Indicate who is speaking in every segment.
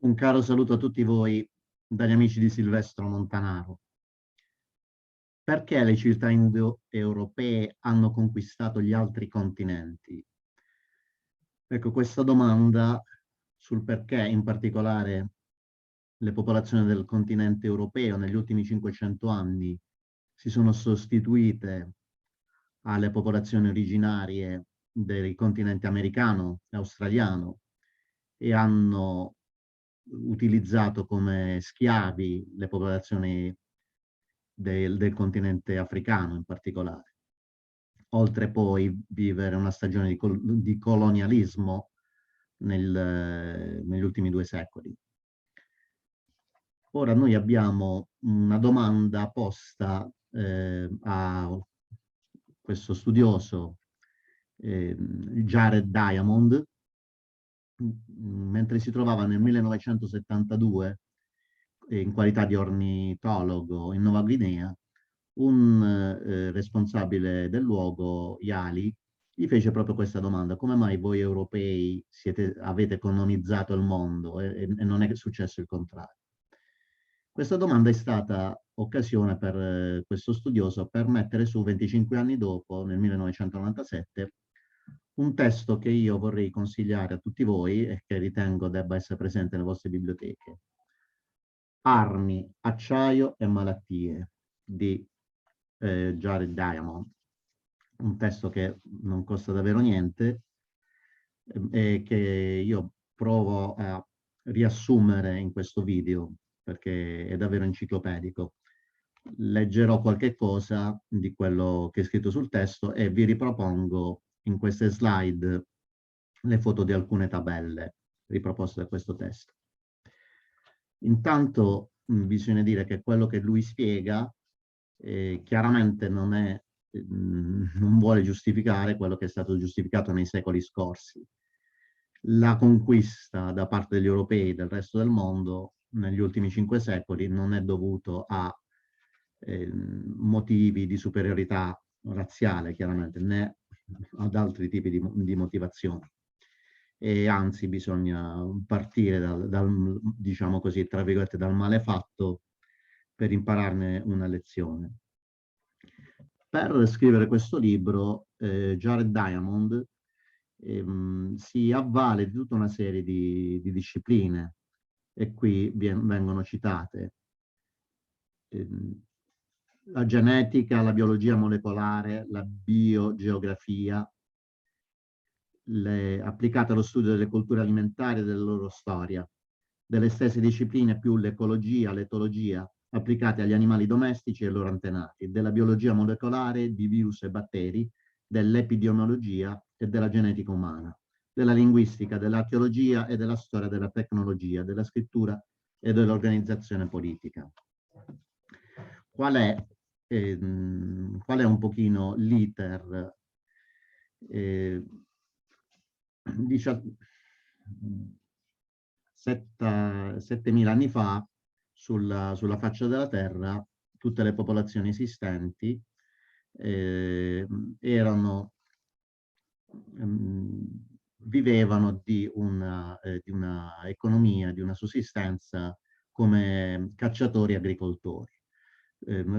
Speaker 1: Un caro saluto a tutti voi dagli amici di Silvestro Montanaro. Perché le civiltà indoeuropee hanno conquistato gli altri continenti? Ecco, questa domanda sul perché in particolare le popolazioni del continente europeo negli ultimi 500 anni si sono sostituite alle popolazioni originarie del continente americano e australiano e hanno utilizzato come schiavi le popolazioni del continente africano in particolare, oltre poi vivere una stagione di colonialismo negli ultimi 2 secoli. Ora noi abbiamo una domanda posta a questo studioso Jared Diamond, mentre si trovava nel 1972 in qualità di ornitologo in Nuova Guinea, un responsabile del luogo, Yali, gli fece proprio questa domanda: come mai voi europei avete colonizzato il mondo e non è successo il contrario? Questa domanda è stata occasione per questo studioso per mettere su 25 anni dopo, nel 1997, un testo che io vorrei consigliare a tutti voi e che ritengo debba essere presente nelle vostre biblioteche. Armi, acciaio e malattie di Jared Diamond. Un testo che non costa davvero niente e che io provo a riassumere in questo video perché è davvero enciclopedico. Leggerò qualche cosa di quello che è scritto sul testo e vi ripropongo in queste slide le foto di alcune tabelle riproposte da questo testo. Intanto bisogna dire che quello che lui spiega chiaramente non vuole giustificare quello che è stato giustificato nei secoli scorsi. La conquista da parte degli europei del resto del mondo negli ultimi 5 secoli non è dovuto a motivi di superiorità razziale, chiaramente, né ad altri tipi di motivazioni. E anzi bisogna partire diciamo così, tra virgolette, dal malefatto per impararne una lezione. Per scrivere questo libro, Jared Diamond si avvale di tutta una serie di discipline, e qui vengono citate la genetica, la biologia molecolare, la biogeografia, applicate allo studio delle culture alimentari e della loro storia, delle stesse discipline più l'ecologia, l'etologia, applicate agli animali domestici e ai loro antenati, della biologia molecolare di virus e batteri, dell'epidemiologia e della genetica umana, della linguistica, dell'archeologia e della storia della tecnologia, della scrittura e dell'organizzazione politica. Qual è un pochino l'iter? 7.000 anni fa sulla faccia della Terra tutte le popolazioni esistenti vivevano di una economia, di una sussistenza come cacciatori e agricoltori,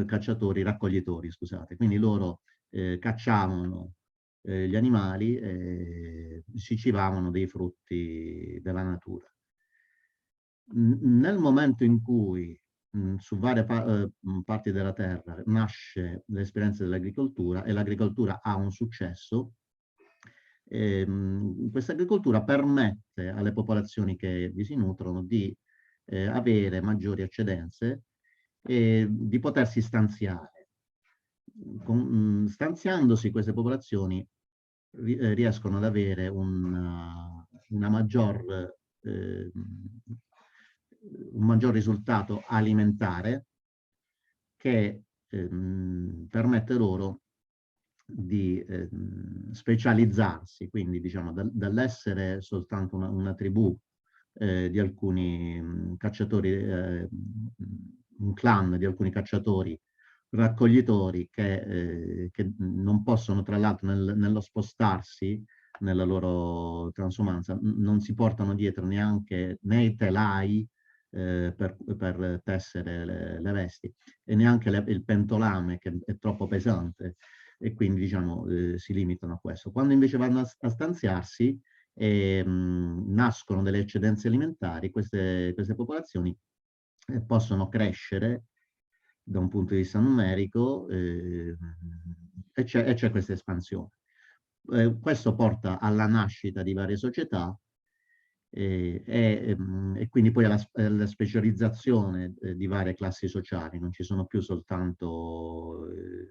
Speaker 1: cacciatori raccoglitori, scusate. Quindi loro cacciavano gli animali e si cibavano dei frutti della natura. Nel momento in cui su varie parti della Terra nasce l'esperienza dell'agricoltura e l'agricoltura ha un successo, questa agricoltura permette alle popolazioni che vi si nutrono di avere maggiori eccedenze e di potersi stanziare. Stanziandosi queste popolazioni riescono ad avere un maggior risultato alimentare che permette loro di specializzarsi, quindi diciamo dall'essere soltanto una tribù di alcuni cacciatori, un clan di alcuni cacciatori raccoglitori che non possono tra l'altro nello spostarsi nella loro transumanza, non si portano dietro neanche né i telai per tessere le vesti e neanche il pentolame che è troppo pesante e quindi diciamo si limitano a questo. Quando invece vanno a stanziarsi e nascono delle eccedenze alimentari, queste popolazioni possono crescere da un punto di vista numerico e c'è questa espansione. Questo porta alla nascita di varie società e quindi poi alla specializzazione di varie classi sociali. Non ci sono più soltanto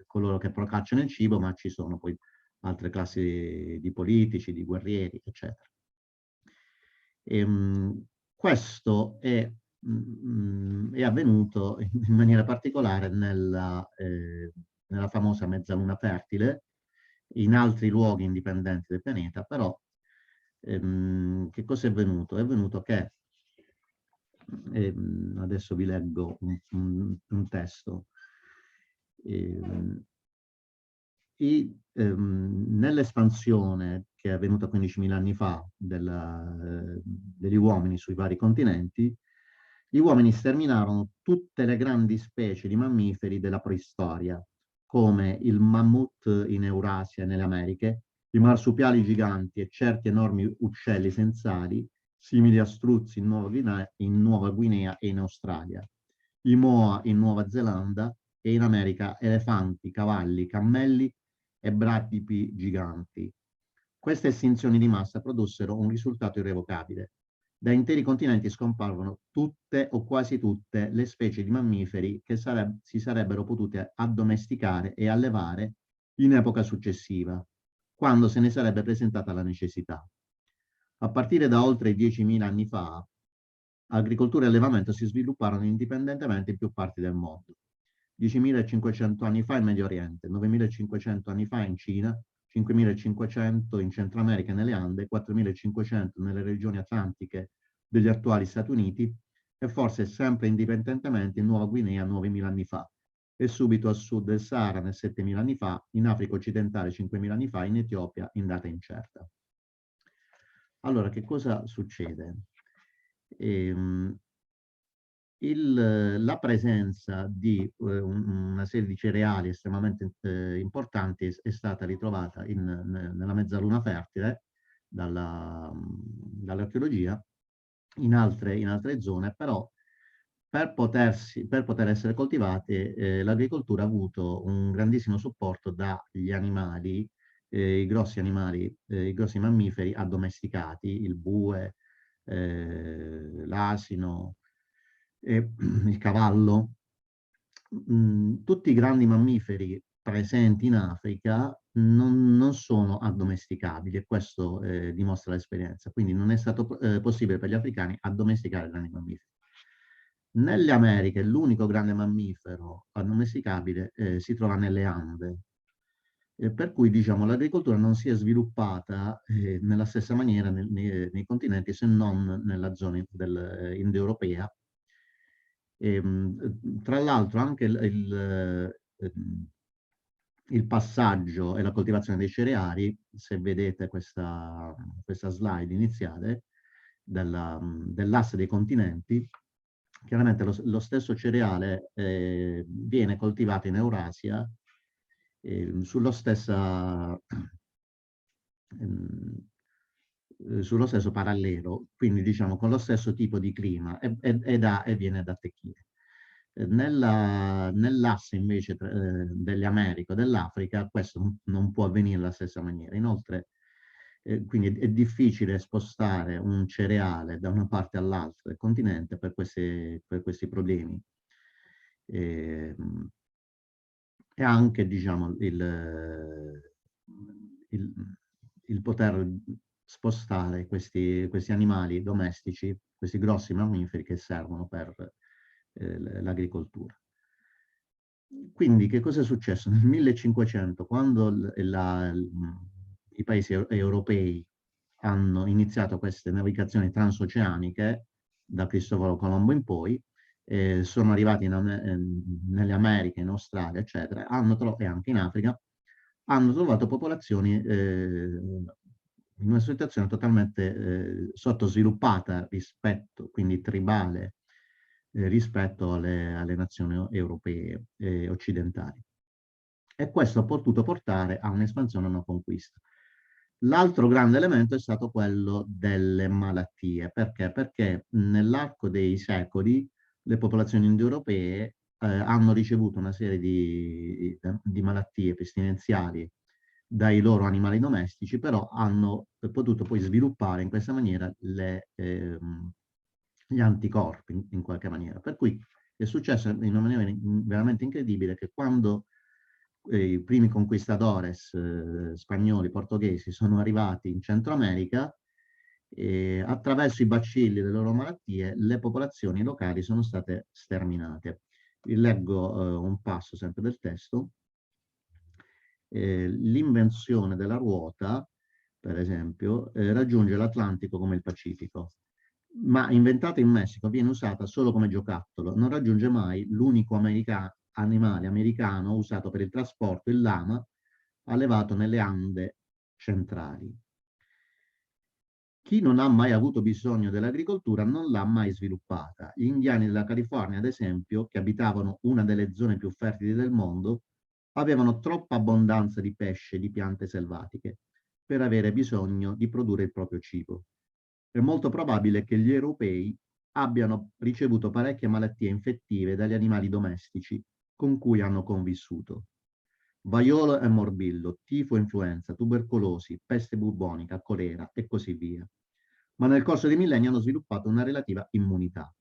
Speaker 1: coloro che procacciano il cibo, ma ci sono poi altre classi di politici, di guerrieri, eccetera. Questo è avvenuto in maniera particolare nella famosa mezzaluna fertile, in altri luoghi indipendenti del pianeta, però che cosa è avvenuto? È avvenuto che, adesso vi leggo un testo, nell'espansione che è avvenuta 15.000 anni fa degli uomini sui vari continenti, gli uomini sterminarono tutte le grandi specie di mammiferi della preistoria, come il mammut in Eurasia e nelle Americhe, i marsupiali giganti e certi enormi uccelli sensali, simili a struzzi in Nuova Guinea e in Australia, i moa in Nuova Zelanda e in America elefanti, cavalli, cammelli e bradipi giganti. Queste estinzioni di massa produssero un risultato irrevocabile. Da interi continenti scomparvano tutte o quasi tutte le specie di mammiferi che si sarebbero potute addomesticare e allevare in epoca successiva, quando se ne sarebbe presentata la necessità. A partire da oltre 10.000 anni fa, agricoltura e allevamento si svilupparono indipendentemente in più parti del mondo. 10.500 anni fa in Medio Oriente, 9.500 anni fa in Cina, 5.500 in Centro America e nelle Ande, 4.500 nelle regioni atlantiche degli attuali Stati Uniti e forse sempre indipendentemente in Nuova Guinea 9.000 anni fa e subito a sud del Sahara nel 7.000 anni fa, in Africa occidentale 5.000 anni fa, in Etiopia in data incerta. Allora, che cosa succede? La presenza di una serie di cereali estremamente importanti è stata ritrovata nella mezzaluna fertile dall'archeologia in altre zone, però per poter essere coltivate l'agricoltura ha avuto un grandissimo supporto dagli animali, i grossi mammiferi addomesticati, il bue, l'asino, il cavallo. Tutti i grandi mammiferi presenti in Africa non sono addomesticabili e questo dimostra l'esperienza. Quindi non è stato possibile per gli africani addomesticare grandi mammiferi. Nelle Americhe l'unico grande mammifero addomesticabile si trova nelle Ande, per cui diciamo, l'agricoltura non si è sviluppata nella stessa maniera nei continenti se non nella zona indoeuropea. Tra l'altro anche il passaggio e la coltivazione dei cereali, se vedete questa slide iniziale dell'asse dei continenti, chiaramente lo stesso cereale viene coltivato in Eurasia sullo stesso parallelo, quindi diciamo con lo stesso tipo di clima e viene ad attecchire. Nell'asse invece delle Americhe o dell'Africa questo non può avvenire alla stessa maniera. Inoltre, quindi è difficile spostare un cereale da una parte all'altra del continente per questi problemi. E anche diciamo, il poter spostare questi animali domestici, questi grossi mammiferi che servono per l'agricoltura. Quindi che cosa è successo? Nel 1500, quando i paesi europei hanno iniziato queste navigazioni transoceaniche, da Cristoforo Colombo in poi, sono arrivati nelle Americhe, in Australia, eccetera, e anche in Africa, hanno trovato popolazioni in una situazione totalmente sottosviluppata rispetto, quindi tribale, rispetto alle nazioni europee e occidentali. E questo ha potuto portare a un'espansione e una conquista. L'altro grande elemento è stato quello delle malattie. Perché? Perché nell'arco dei secoli le popolazioni indoeuropee hanno ricevuto una serie di malattie pestilenziali dai loro animali domestici, però hanno potuto poi sviluppare in questa maniera gli anticorpi in qualche maniera. Per cui è successo in una maniera veramente incredibile che quando i primi conquistadores spagnoli, portoghesi sono arrivati in Centro America, attraverso i bacilli delle loro malattie, le popolazioni locali sono state sterminate. Vi leggo un passo sempre del testo. L'invenzione della ruota, per esempio, raggiunge l'Atlantico come il Pacifico, ma inventata in Messico viene usata solo come giocattolo, non raggiunge mai l'unico animale americano usato per il trasporto, il lama, allevato nelle Ande centrali. Chi non ha mai avuto bisogno dell'agricoltura non l'ha mai sviluppata. Gli indiani della California, ad esempio, che abitavano una delle zone più fertili del mondo, avevano troppa abbondanza di pesce e di piante selvatiche per avere bisogno di produrre il proprio cibo. È molto probabile che gli europei abbiano ricevuto parecchie malattie infettive dagli animali domestici con cui hanno convissuto. Vaiolo e morbillo, tifo e influenza, tubercolosi, peste bubbonica, colera e così via. Ma nel corso dei millenni hanno sviluppato una relativa immunità.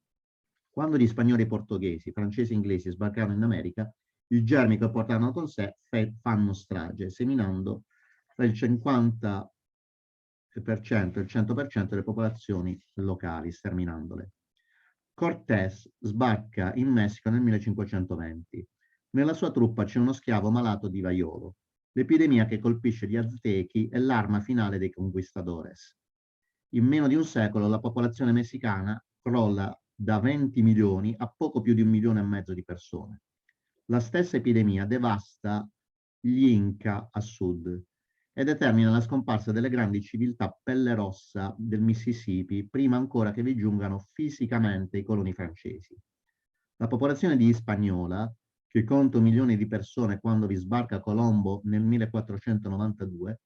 Speaker 1: Quando gli spagnoli e portoghesi, francesi e inglesi sbarcarono in America, i germi che portarono con sé fanno strage, seminando tra il 50% e il 100% delle popolazioni locali, sterminandole. Cortés sbarca in Messico nel 1520. Nella sua truppa c'è uno schiavo malato di vaiolo. L'epidemia che colpisce gli aztechi è l'arma finale dei conquistadores. In meno di un secolo la popolazione messicana crolla da 20 milioni a poco più di 1,5 milioni di persone. La stessa epidemia devasta gli Inca a sud e determina la scomparsa delle grandi civiltà pelle rossa del Mississippi prima ancora che vi giungano fisicamente i coloni francesi. La popolazione di Hispaniola, che conta 1 milione di persone quando vi sbarca Colombo nel 1492,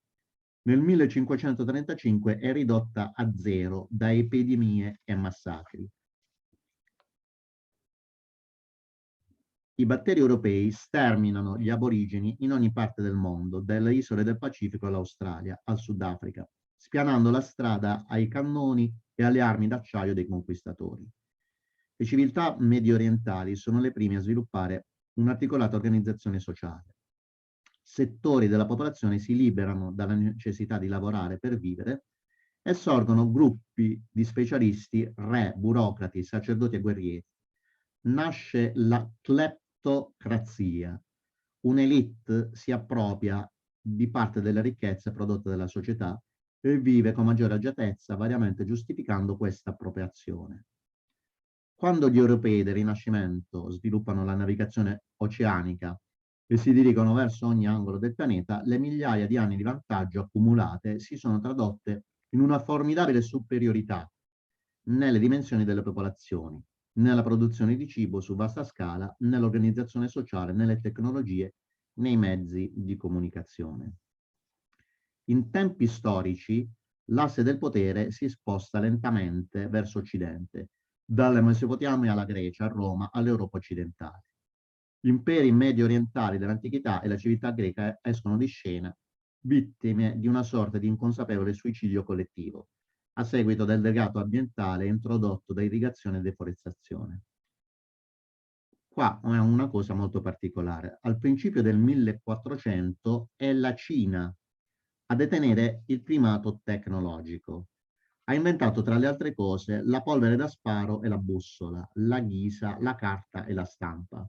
Speaker 1: nel 1535 è ridotta a zero da epidemie e massacri. I batteri europei sterminano gli aborigeni in ogni parte del mondo, dalle isole del Pacifico all'Australia, al Sudafrica, spianando la strada ai cannoni e alle armi d'acciaio dei conquistatori. Le civiltà medio orientali sono le prime a sviluppare un'articolata organizzazione sociale. Settori della popolazione si liberano dalla necessità di lavorare per vivere e sorgono gruppi di specialisti, re, burocrati, sacerdoti e guerrieri. Nasce la cleptocrazia. Un'elite si appropria di parte delle ricchezze prodotte dalla società e vive con maggiore agiatezza, variamente giustificando questa appropriazione. Quando gli europei del Rinascimento sviluppano la navigazione oceanica e si dirigono verso ogni angolo del pianeta, le migliaia di anni di vantaggio accumulate si sono tradotte in una formidabile superiorità nelle dimensioni delle popolazioni, nella produzione di cibo su vasta scala, nell'organizzazione sociale, nelle tecnologie, nei mezzi di comunicazione. In tempi storici, l'asse del potere si sposta lentamente verso occidente, dalla Mesopotamia alla Grecia, a Roma, all'Europa occidentale. Gli imperi medio orientali dell'antichità e la civiltà greca escono di scena, vittime di una sorta di inconsapevole suicidio collettivo, a seguito del legato ambientale introdotto da irrigazione e deforestazione. Qua è una cosa molto particolare. Al principio del 1400 è la Cina a detenere il primato tecnologico. Ha inventato, tra le altre cose, la polvere da sparo e la bussola, la ghisa, la carta e la stampa.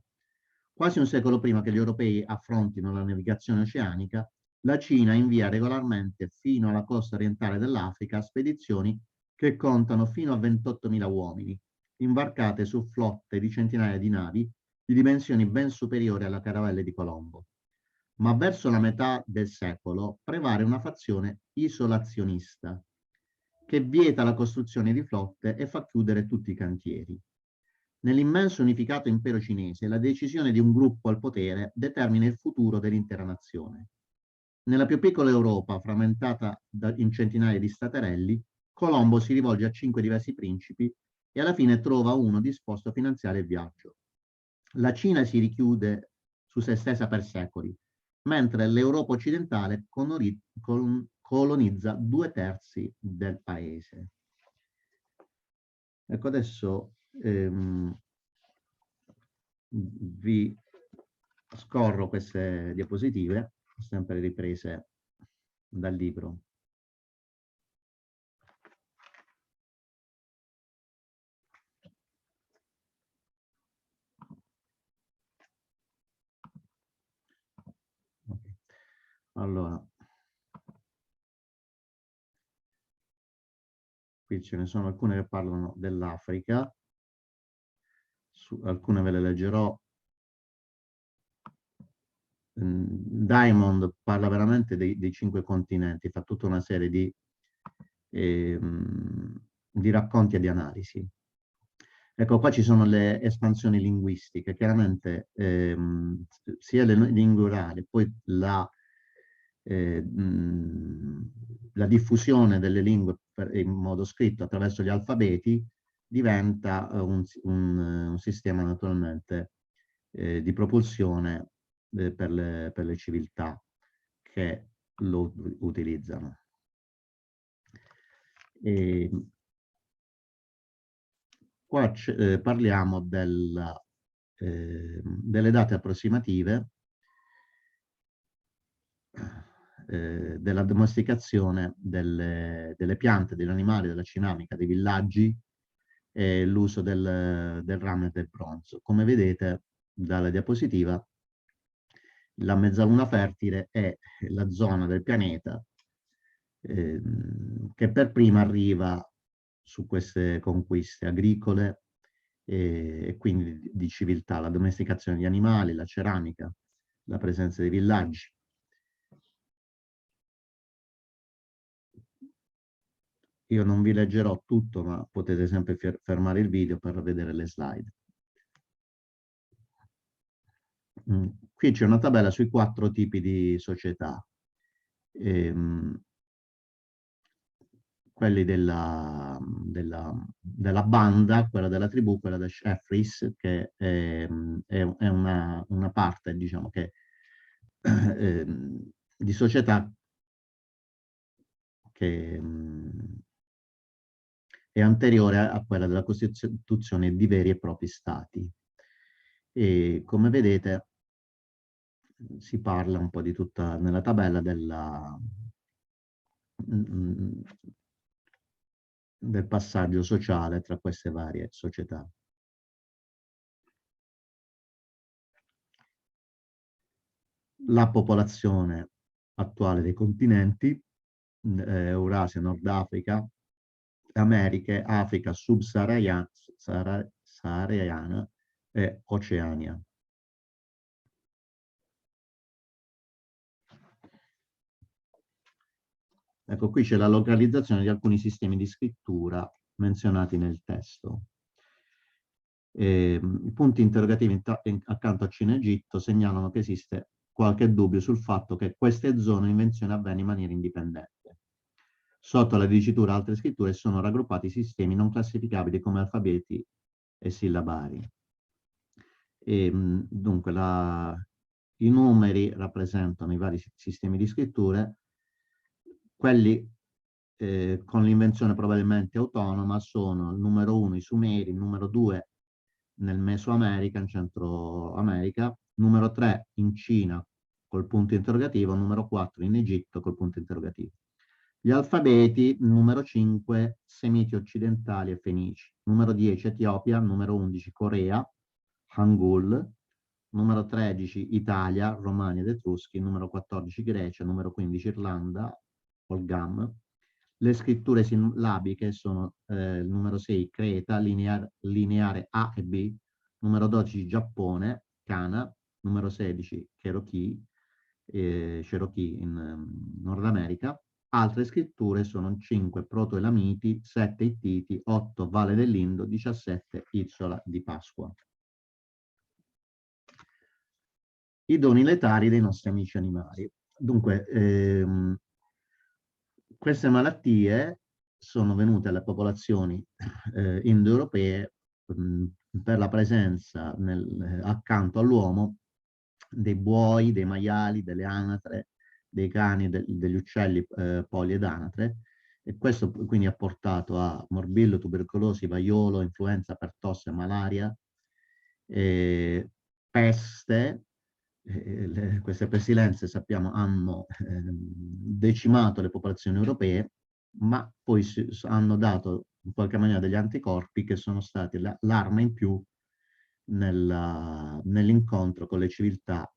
Speaker 1: Quasi un secolo prima che gli europei affrontino la navigazione oceanica, la Cina invia regolarmente fino alla costa orientale dell'Africa spedizioni che contano fino a 28.000 uomini, imbarcate su flotte di centinaia di navi di dimensioni ben superiori alla caravelle di Colombo. ma verso la metà del secolo prevale una fazione isolazionista che vieta la costruzione di flotte e fa chiudere tutti i cantieri. Nell'immenso unificato impero cinese, la decisione di un gruppo al potere determina il futuro dell'intera nazione. Nella più piccola Europa, frammentata in centinaia di staterelli, Colombo si rivolge a 5 diversi principi e alla fine trova uno disposto a finanziare il viaggio. La Cina si richiude su se stessa per secoli, mentre l'Europa occidentale colonizza 2/3 del paese. Ecco, adesso vi scorro queste diapositive, sempre riprese dal libro. Okay. Allora, qui ce ne sono alcune che parlano dell'Africa, alcune ve le leggerò. Diamond parla veramente dei 5 continenti, fa tutta una serie di racconti e di analisi. Ecco, qua ci sono le espansioni linguistiche, chiaramente sia le lingue orali, poi la diffusione delle lingue in modo scritto attraverso gli alfabeti diventa un sistema naturalmente di propulsione per le civiltà che lo utilizzano. E qua parliamo delle date approssimative della domesticazione delle piante, degli animali, della cinamica, dei villaggi e l'uso del rame e del bronzo. Come vedete dalla diapositiva, la mezzaluna fertile è la zona del pianeta che per prima arriva su queste conquiste agricole e quindi di civiltà, la domesticazione di animali, la ceramica, la presenza dei villaggi. Io non vi leggerò tutto, ma potete sempre fermare il video per vedere le slide. Qui c'è una tabella sui 4 tipi di società. Quelli della banda, quella della tribù, quella da Jeffries, che è una parte, diciamo, che, di società che è anteriore a quella della costituzione di veri e propri stati. E come vedete si parla un po' di tutta, nella tabella del passaggio sociale tra queste varie società. La popolazione attuale dei continenti, Eurasia, Nord Africa, Americhe, Africa subsahariana e Oceania. Ecco, qui c'è la localizzazione di alcuni sistemi di scrittura menzionati nel testo. I punti interrogativi accanto a Cina e Egitto segnalano che esiste qualche dubbio sul fatto che queste zone l'invenzione avvenne in maniera indipendente. Sotto la dicitura altre scritture sono raggruppati sistemi non classificabili come alfabeti e sillabari. Dunque i numeri rappresentano i vari sistemi di scritture, quelli con l'invenzione probabilmente autonoma sono il numero 1 i Sumeri, il numero 2 nel Mesoamerica, in Centro America, numero 3 in Cina col punto interrogativo, numero 4 in Egitto col punto interrogativo. Gli alfabeti, numero 5 Semiti occidentali e Fenici, numero 10 Etiopia, numero 11 Corea, Hangul, numero 13 Italia, Romani ed Etruschi, numero 14 Grecia, numero 15 Irlanda, Olgam. Le scritture sillabiche sono il numero 6 Creta, lineare A e B, numero 12 Giappone, Kana, numero 16 Cherokee, Cherokee in Nord America. Altre scritture sono 5 proto-elamiti, 7 ittiti, 8 Valle dell'Indo, 17 Isola di Pasqua. I doni letali dei nostri amici animali. Dunque, queste malattie sono venute alle popolazioni indoeuropee per la presenza accanto all'uomo dei buoi, dei maiali, delle anatre, dei cani, degli uccelli poli ed anatre, e questo quindi ha portato a morbillo, tubercolosi, vaiolo, influenza, pertosse, malaria, peste. Queste pestilenze, sappiamo, hanno decimato le popolazioni europee, ma poi hanno dato in qualche maniera degli anticorpi che sono stati l'arma in più nell'incontro con le civiltà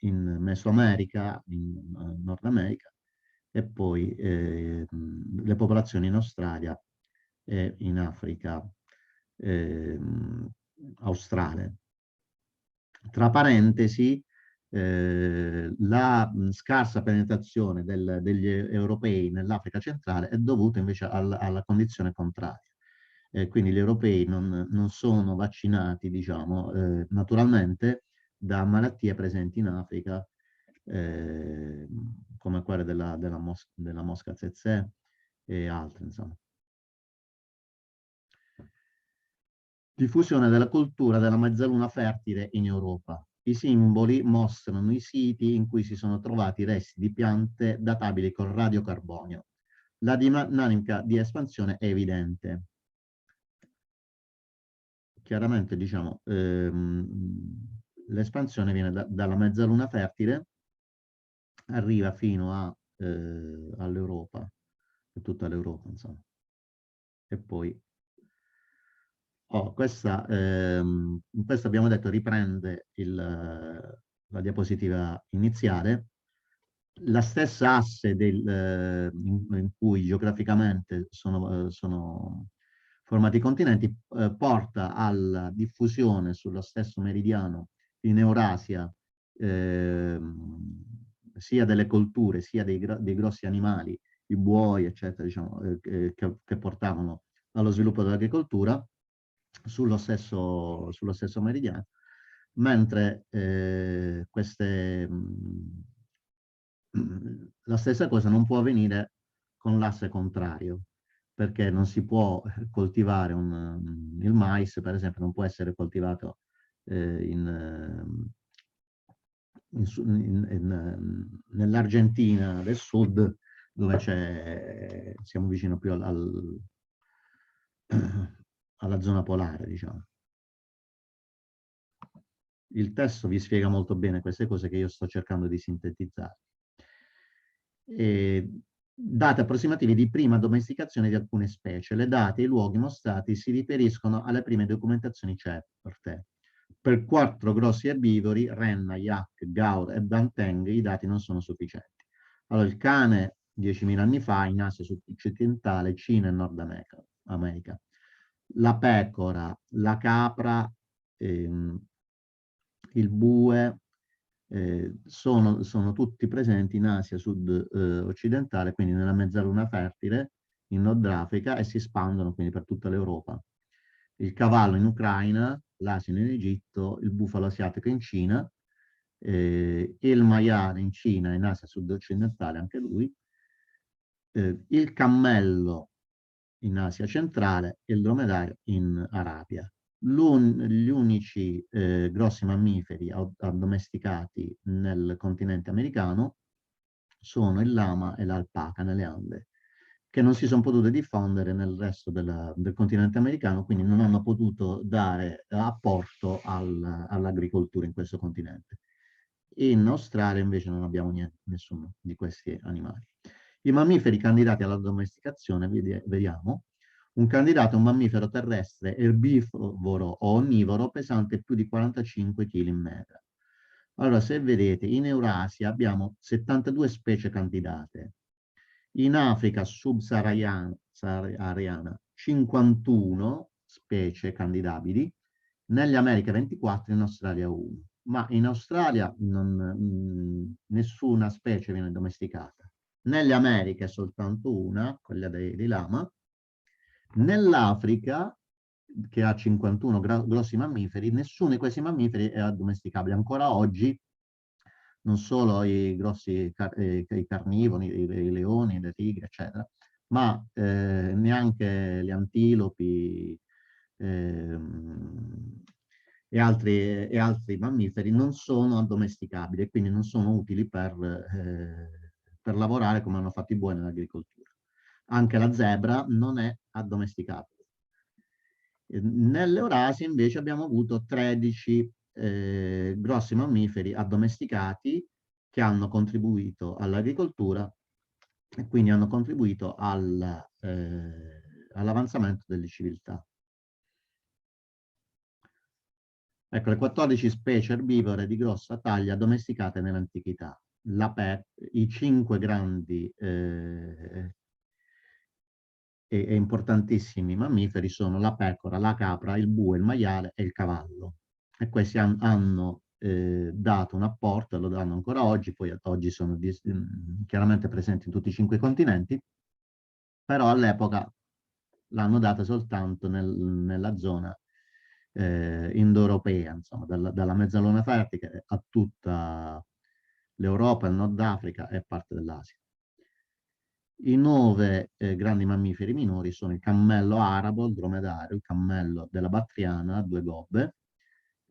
Speaker 1: in Mesoamerica, in Nord America, e poi le popolazioni in Australia e in Africa australe. Tra parentesi, la scarsa penetrazione degli europei nell'Africa centrale è dovuta invece alla condizione contraria. Quindi gli europei non sono vaccinati, diciamo, naturalmente da malattie presenti in Africa, come quelle della mosca tsetse e altre, insomma. Diffusione della cultura della mezzaluna fertile in Europa. I simboli mostrano i siti in cui si sono trovati resti di piante databili con radiocarbonio. La dinamica di espansione è evidente. Chiaramente, diciamo, l'espansione viene dalla mezzaluna fertile, arriva fino all'Europa, tutta l'Europa, insomma. E poi questa abbiamo detto riprende la diapositiva iniziale. La stessa asse in cui geograficamente sono formati i continenti porta alla diffusione sullo stesso meridiano in Eurasia sia delle colture sia dei grossi animali, i buoi, eccetera, diciamo, che portavano allo sviluppo dell'agricoltura sullo stesso meridiano, mentre la stessa cosa non può avvenire con l'asse contrario, perché non si può coltivare il mais, per esempio, non può essere coltivato nell'Argentina del Sud, dove siamo vicino più alla zona polare, diciamo. Il testo vi spiega molto bene queste cose che io sto cercando di sintetizzare. Date approssimative di prima domesticazione di alcune specie. Le date e i luoghi mostrati si riferiscono alle prime documentazioni certe. Per 4 grossi erbivori, renna, yak, gaur e banteng, i dati non sono sufficienti. Allora, il cane 10.000 anni fa in Asia occidentale, Cina e Nord America. La pecora, la capra, il bue, sono tutti presenti in Asia sud-occidentale, quindi nella mezzaluna fertile, in Nord Africa, e si espandono quindi per tutta l'Europa. Il cavallo in Ucraina, l'asino in Egitto, il bufalo asiatico in Cina, il maiale in Cina e in Asia sud-occidentale anche lui, il cammello in Asia centrale e il dromedario in Arabia. Gli unici grossi mammiferi addomesticati nel continente americano sono il lama e l'alpaca nelle Ande, che non si sono potute diffondere nel resto del continente americano, quindi non hanno potuto dare apporto all'agricoltura in questo continente. In Australia invece non abbiamo nessuno di questi animali. I mammiferi candidati alla domesticazione, vediamo. Un candidato è un mammifero terrestre erbivoro o onnivoro pesante più di 45 kg in media. Allora, se vedete, in Eurasia abbiamo 72 specie candidate, in Africa subsahariana 51 specie candidabili, negli America 24, in Australia 1. ma in Australia nessuna specie viene domesticata. Nelle Americhe soltanto una, quella dei lama. Nell'Africa, che ha 51 grossi mammiferi, nessuno di questi mammiferi è addomesticabile. Ancora oggi non solo i grossi i carnivori, i leoni, le tigri, eccetera, ma neanche le antilopi e altri mammiferi non sono addomesticabili e quindi non sono utili per lavorare come hanno fatto i buoi nell'agricoltura. Anche la zebra non è addomesticabile. Nell'Eurasia invece abbiamo avuto 13 grossi mammiferi addomesticati che hanno contribuito all'agricoltura e quindi hanno contribuito all'avanzamento delle civiltà. Ecco, le 14 specie erbivore di grossa taglia domesticate nell'antichità. I 5 grandi e importantissimi mammiferi sono la pecora, la capra, il bue, il maiale e il cavallo. E questi hanno dato un apporto, e lo danno ancora oggi, poi oggi sono chiaramente presenti in tutti i 5 continenti, però all'epoca l'hanno data soltanto nella zona indoeuropea, insomma, dalla mezzaluna fertica a tutta l'Europa, il Nord Africa e parte dell'Asia. I 9 grandi mammiferi minori sono il cammello arabo, il dromedario, il cammello della Battriana, 2 gobbe,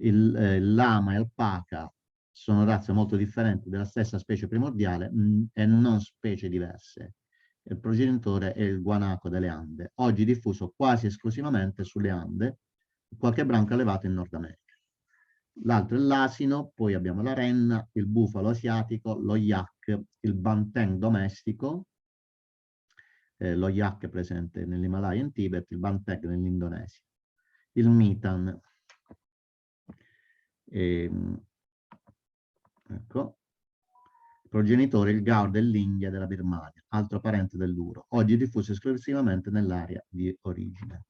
Speaker 1: il lama e alpaca sono razze molto differenti della stessa specie primordiale e non specie diverse. Il progenitore è il guanaco delle Ande, oggi diffuso quasi esclusivamente sulle Ande, qualche branco allevato in Nord America. L'altro è l'asino, poi abbiamo la renna, il bufalo asiatico, lo yak, il banteng domestico, lo yak è presente nell'Himalaya in Tibet, il banteng nell'Indonesia, il mitan, ecco, progenitore il gaur dell'India e della Birmania, altro parente dell'uro, oggi diffuso esclusivamente nell'area di origine.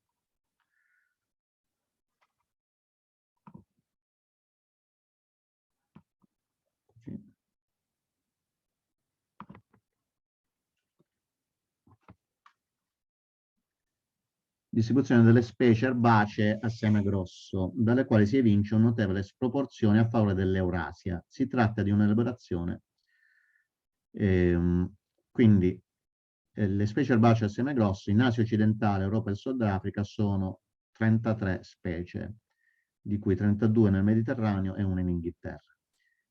Speaker 1: Distribuzione delle specie erbacee a seme grosso, dalle quali si evince una notevole sproporzione a favore dell'Eurasia. Si tratta di un'elaborazione. Quindi le specie erbacee a seme grosso in Asia occidentale, Europa e Sud Africa sono 33 specie, di cui 32 nel Mediterraneo e una in Inghilterra.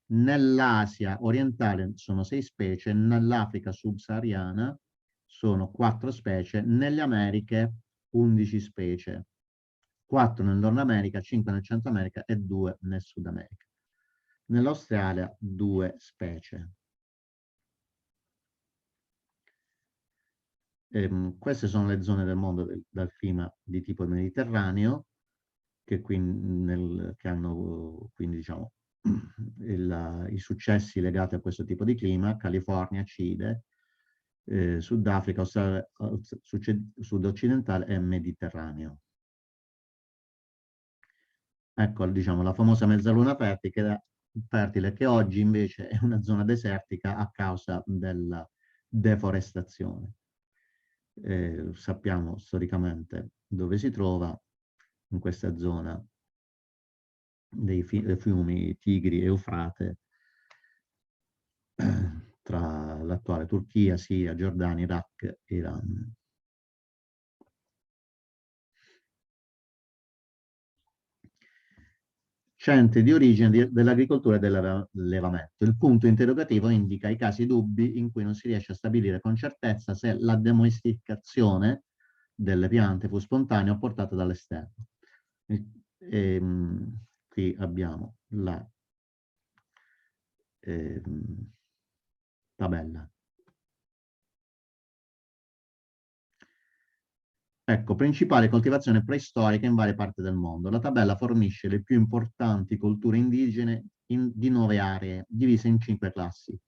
Speaker 1: Nell'Asia orientale sono 6 specie, nell'Africa subsahariana sono 4 specie, nelle Americhe 11 specie, 4 nel Nord America, 5 nel Centro America e 2 nel Sud America. Nell'Australia 2 specie. Queste sono le zone del mondo dal clima di tipo mediterraneo che hanno quindi diciamo i successi legati a questo tipo di clima: California, Cile, Sudafrica, sud occidentale e Mediterraneo. Ecco, diciamo, la famosa mezzaluna fertile, che oggi invece è una zona desertica a causa della deforestazione. Sappiamo storicamente dove si trova, in questa zona dei fiumi Tigri e Eufrate, tra l'attuale Turchia, Siria, Giordania, Iraq e Iran. Centri di origine dell'agricoltura e dell'allevamento. Il punto interrogativo indica i casi dubbi in cui non si riesce a stabilire con certezza se la domesticazione delle piante fu spontanea o portata dall'esterno. Qui abbiamo la tabella. Ecco, principale coltivazione preistorica in varie parti del mondo. La tabella fornisce le più importanti colture indigene di 9 aree, divise in 5 classi.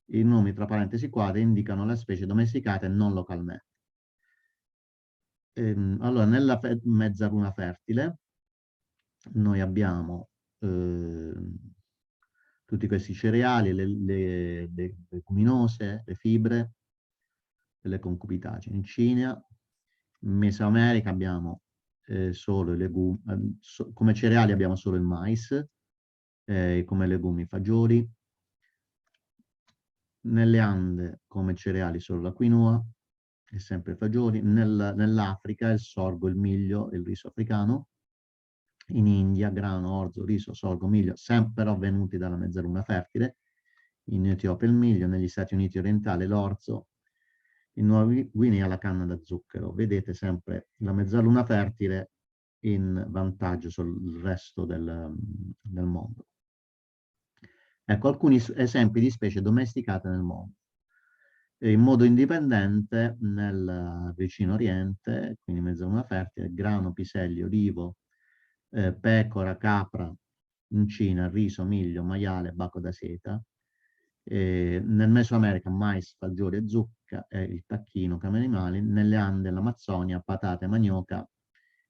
Speaker 1: I nomi tra parentesi quadri indicano le specie domesticate non localmente. Allora, nella mezzaluna fertile noi abbiamo tutti questi cereali, le leguminose, le fibre, le concupitacee. In Cina, in Mesoamerica abbiamo solo i legumi, come cereali abbiamo solo il mais, come legumi i fagioli. Nelle Ande come cereali solo la quinoa e sempre fagioli. Nell'Africa il sorgo, il miglio e il riso africano. In India grano, orzo, riso, sorgo, miglio, sempre però venuti dalla mezzaluna fertile. In Etiopia il miglio, negli Stati Uniti orientali l'orzo, in Nuova Guinea la canna da zucchero. Vedete sempre la mezzaluna fertile in vantaggio sul resto del mondo. Ecco alcuni esempi di specie domesticate nel mondo. In modo indipendente nel vicino oriente, quindi mezzaluna fertile, grano, piselli, olivo, pecora, capra, in Cina riso, miglio, maiale, bacco da seta. Nel Mesoamerica mais, fagioli e zucca e il tacchino come animali. Nelle Ande, l'Amazzonia, patate, manioca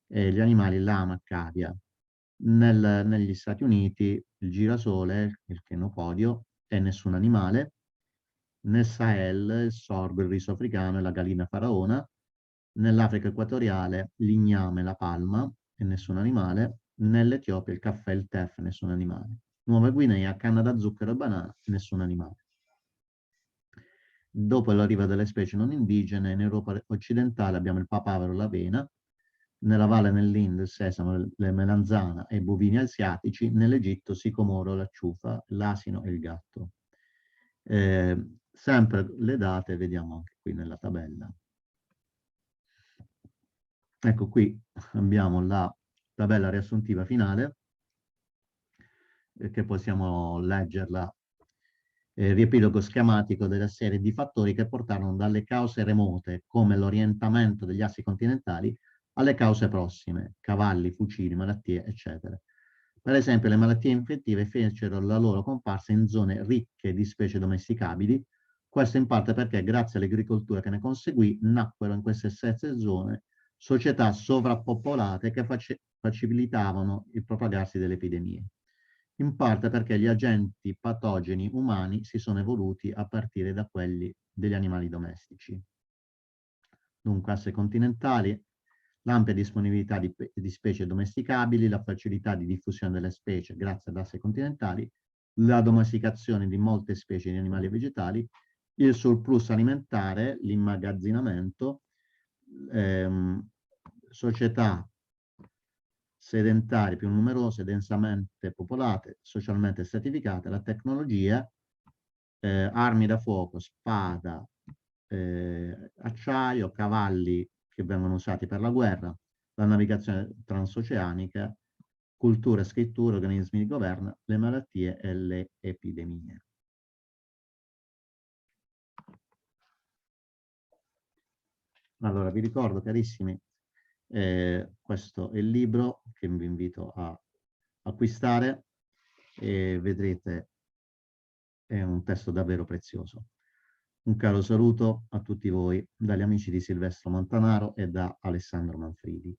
Speaker 1: e gli animali lama, cavia. Negli Stati Uniti il girasole, il chenopodio e nessun animale. Nel Sahel il sorgo, il riso africano e la gallina faraona. Nell'Africa equatoriale l'igname, la palma e nessun animale. Nell'Etiopia il caffè, il tef, nessun animale. Nuova Guinea, canna da zucchero e banana, nessun animale. Dopo l'arrivo delle specie non indigene, in Europa occidentale abbiamo il papavero, l'avena, nella valle nell'Ind il sesamo, le melanzana e i bovini asiatici, nell'Egitto sicomoro, l'acciufa, l'asino e il gatto. Sempre le date vediamo anche qui nella tabella. Ecco qui abbiamo la tabella riassuntiva finale, che possiamo leggerla, riepilogo schematico della serie di fattori che portarono dalle cause remote, come l'orientamento degli assi continentali, alle cause prossime, cavalli, fucili, malattie, eccetera. Per esempio, le malattie infettive fecero la loro comparsa in zone ricche di specie domesticabili, questo in parte perché, grazie all'agricoltura che ne conseguì, nacquero in queste stesse zone società sovrappopolate che facilitavano il propagarsi delle epidemie. In parte perché gli agenti patogeni umani si sono evoluti a partire da quelli degli animali domestici. Dunque, asse continentali, l'ampia disponibilità di specie domesticabili, la facilità di diffusione delle specie grazie ad asse continentali, la domesticazione di molte specie di animali e vegetali, il surplus alimentare, l'immagazzinamento, società sedentarie più numerose, densamente popolate, socialmente stratificate, la tecnologia, armi da fuoco, spada, acciaio, cavalli che vengono usati per la guerra, la navigazione transoceanica, cultura e scrittura, organismi di governo, le malattie e le epidemie. Allora, vi ricordo, carissimi, questo è il libro che vi invito a acquistare e vedrete, è un testo davvero prezioso. Un caro saluto a tutti voi dagli amici di Silvestro Montanaro e da Alessandro Manfredi.